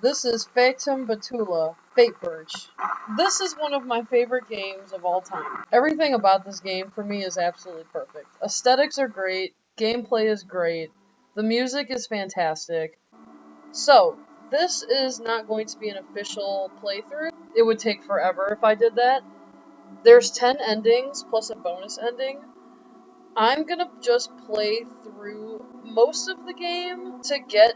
This is Fatum Betula, Fate Birch. This is one of my favorite games of all time. Everything about this game for me is absolutely perfect. Aesthetics are great, gameplay is great, the music is fantastic. So, this is not going to be an official playthrough. It would take forever if I did that. There's 10 endings plus a bonus ending. I'm gonna just play through most of the game to get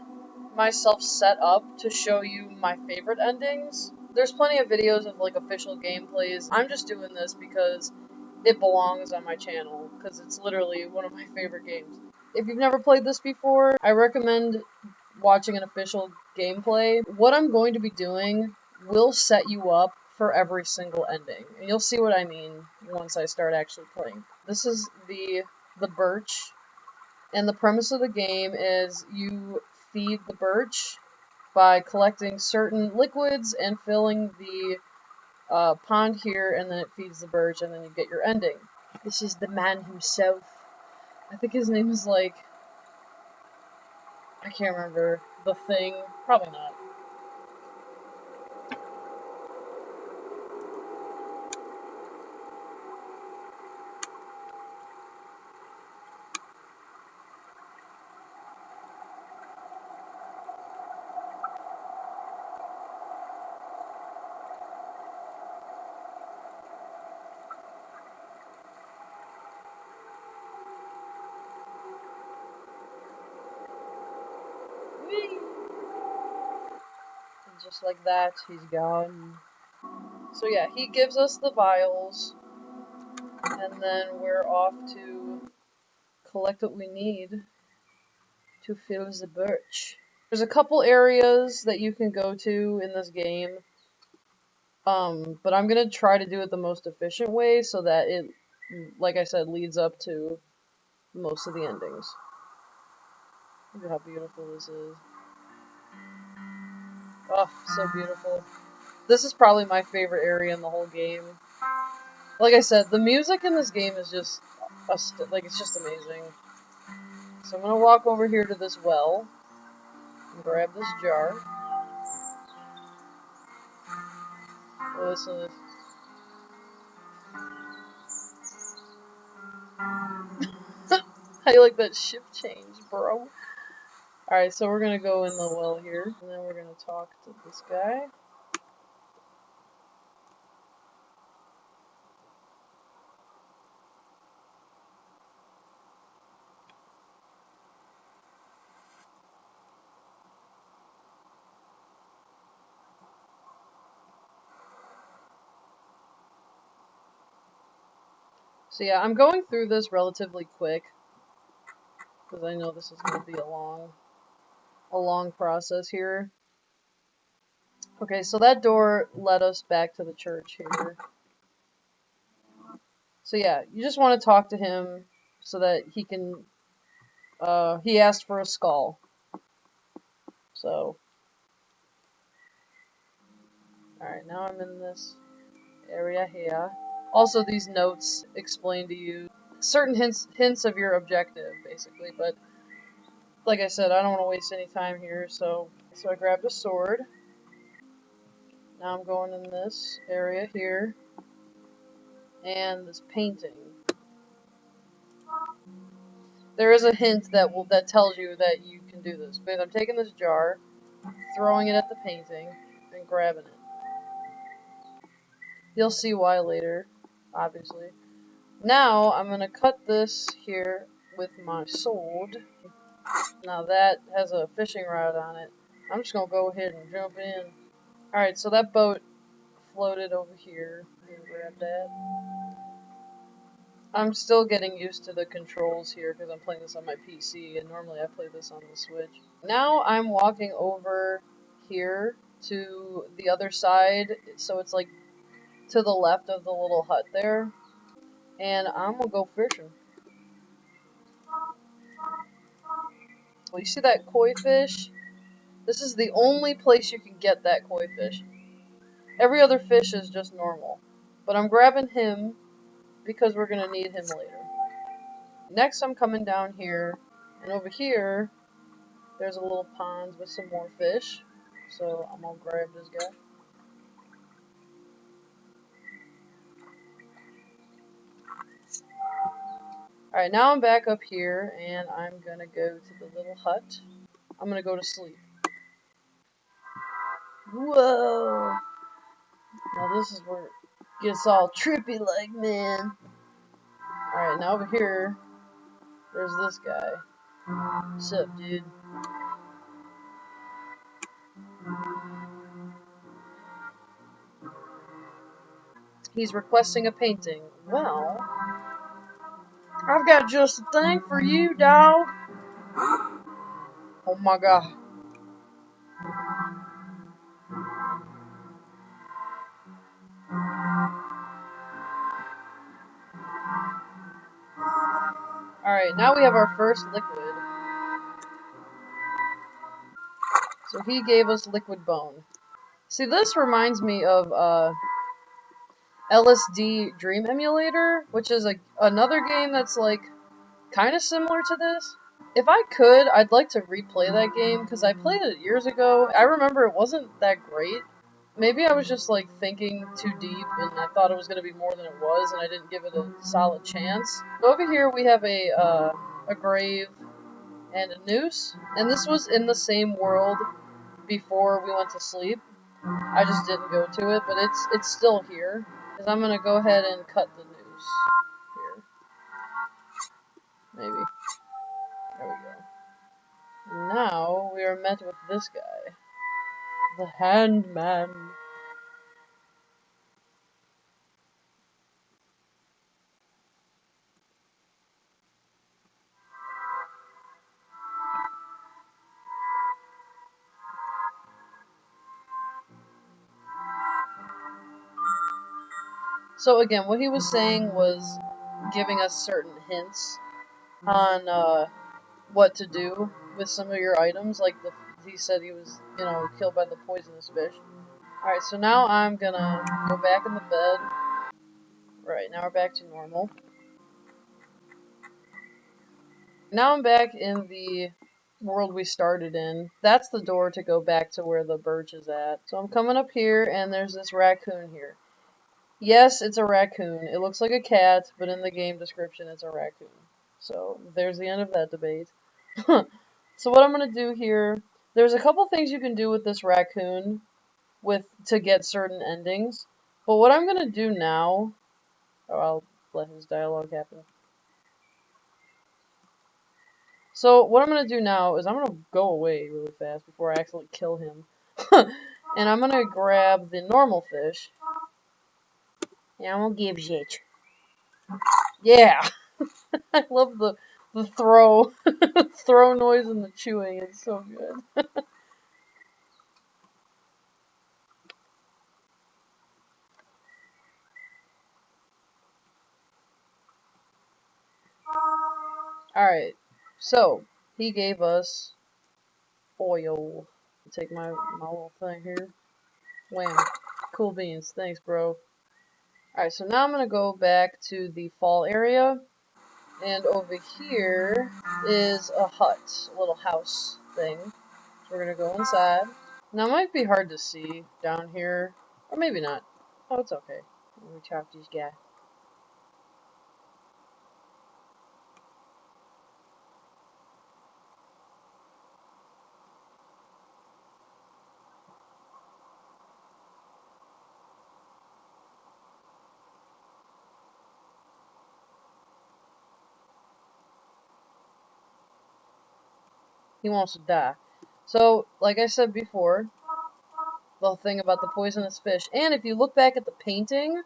myself set up to show you my favorite endings. There's plenty of videos of like official gameplays. I'm just doing this because it belongs on my channel because it's literally one of my favorite games. If you've never played this before, I recommend watching an official gameplay. What I'm going to be doing will set you up for every single ending, and you'll see what I mean once I start actually playing. This is the birch, and the premise of the game is you feed the birch by collecting certain liquids and filling the pond here, and then it feeds the birch, and then you get your ending. This is the man himself. I think his name is like, I can't remember. The Thing? Probably not. Whee! And just like that, he's gone. So yeah, he gives us the vials, and then we're off to collect what we need to fill the birch. There's a couple areas that you can go to in this game, but I'm gonna try to do it the most efficient way so that it, like I said, leads up to most of the endings. Look at how beautiful this is. Oh, so beautiful. This is probably my favorite area in the whole game. Like I said, the music in this game is just, it's just amazing. So I'm gonna walk over here to this well and grab this jar. Listen to this. How you like that shift change, bro? Alright, so we're gonna go in the well here, and then we're gonna talk to this guy. So yeah, I'm going through this relatively quick, because I know this is gonna be a long process here. Okay, so that door led us back to the church here. So yeah, you just want to talk to him so that he can, he asked for a skull. So, alright, now I'm in this area here. Also, these notes explain to you certain hints of your objective, basically, but like I said, I don't want to waste any time here, so I grabbed a sword. Now I'm going in this area here, and this painting. There is a hint that tells you that you can do this, but I'm taking this jar, throwing it at the painting, and grabbing it. You'll see why later, obviously. Now, I'm gonna cut this here with my sword. Now that has a fishing rod on it. I'm just gonna go ahead and jump in. Alright, so that boat floated over here. I'm gonna grab that. I'm still getting used to the controls here because I'm playing this on my PC, and normally I play this on the Switch. Now I'm walking over here to the other side, so it's like to the left of the little hut there, and I'm gonna go fishing. Well, you see that koi fish? This is the only place you can get that koi fish. Every other fish is just normal. But I'm grabbing him because we're gonna need him later. Next I'm coming down here, and over here there's a little pond with some more fish. So I'm gonna grab this guy. Alright, now I'm back up here, and I'm gonna go to the little hut. I'm gonna go to sleep. Whoa! Now this is where it gets all trippy like, man. Alright, now over here, there's this guy. What's up, dude? He's requesting a painting. Well, I've got just a thing for you, dog. Oh my god. Alright, now we have our first liquid. So he gave us liquid bone. See, this reminds me of LSD Dream Emulator, which is another game that's like kind of similar to this. If I could, I'd like to replay that game because I played it years ago. I remember it wasn't that great. Maybe I was just like thinking too deep and I thought it was going to be more than it was and I didn't give it a solid chance. So over here we have a grave and a noose, and this was in the same world before we went to sleep. I just didn't go to it, but it's still here. Because I'm going to go ahead and cut the noose here. Maybe. There we go. And now we are met with this guy. The Handman. So again, what he was saying was giving us certain hints on what to do with some of your items. Like he said he was, killed by the poisonous fish. Alright, so now I'm gonna go back in the bed. Right, now we're back to normal. Now I'm back in the world we started in. That's the door to go back to where the birch is at. So I'm coming up here, and there's this raccoon here. Yes, it's a raccoon. It looks like a cat, but in the game description, it's a raccoon. So there's the end of that debate. So what I'm going to do here, there's a couple things you can do with this raccoon to get certain endings. But what I'm going to do now, I'll let his dialogue happen. So what I'm going to do now is I'm going to go away really fast before I accidentally kill him. And I'm going to grab the normal fish. And I'm going to give it. Yeah! I love the throw throw noise and the chewing. It's so good. Alright. So, he gave us oil. Take my little thing here. Wham. Cool beans. Thanks, bro. Alright, so now I'm going to go back to the fall area. And over here is a hut. A little house thing. So we're going to go inside. Now, it might be hard to see down here. Or maybe not. Oh, it's okay. Let me chop this guy. He wants to die. So, like I said before, the thing about the poisonous fish. And if you look back at the painting,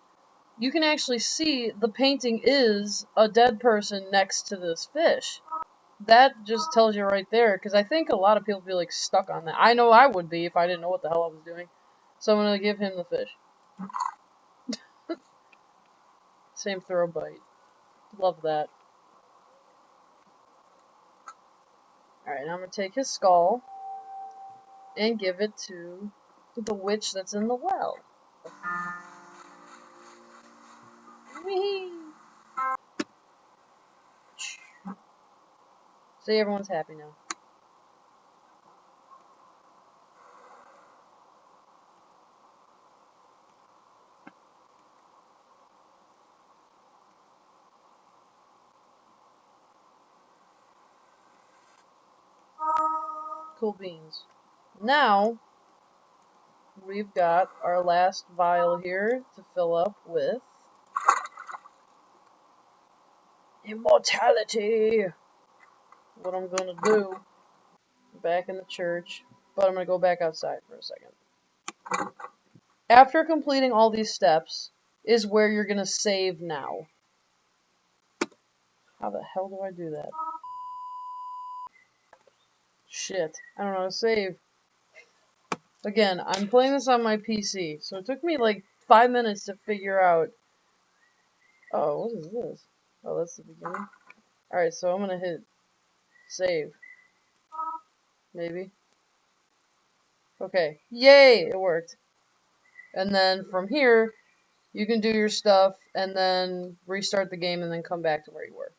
you can actually see the painting is a dead person next to this fish. That just tells you right there, because I think a lot of people feel like stuck on that. I know I would be if I didn't know what the hell I was doing. So I'm going to give him the fish. Same throw bite. Love that. Alright, now I'm going to take his skull and give it to the witch that's in the well. Whee! See, everyone's happy now. Cool beans. Now, we've got our last vial here to fill up with immortality. What I'm gonna do, back in the church, but I'm gonna go back outside for a second. After completing all these steps is where you're gonna save now. How the hell do I do that? Shit, I don't know how to save. Again, I'm playing this on my PC, so it took me like 5 minutes to figure out. Oh, what is this? Oh, that's the beginning. Alright, so I'm gonna hit save. Maybe. Okay. Yay! It worked. And then from here, you can do your stuff and then restart the game and then come back to where you were.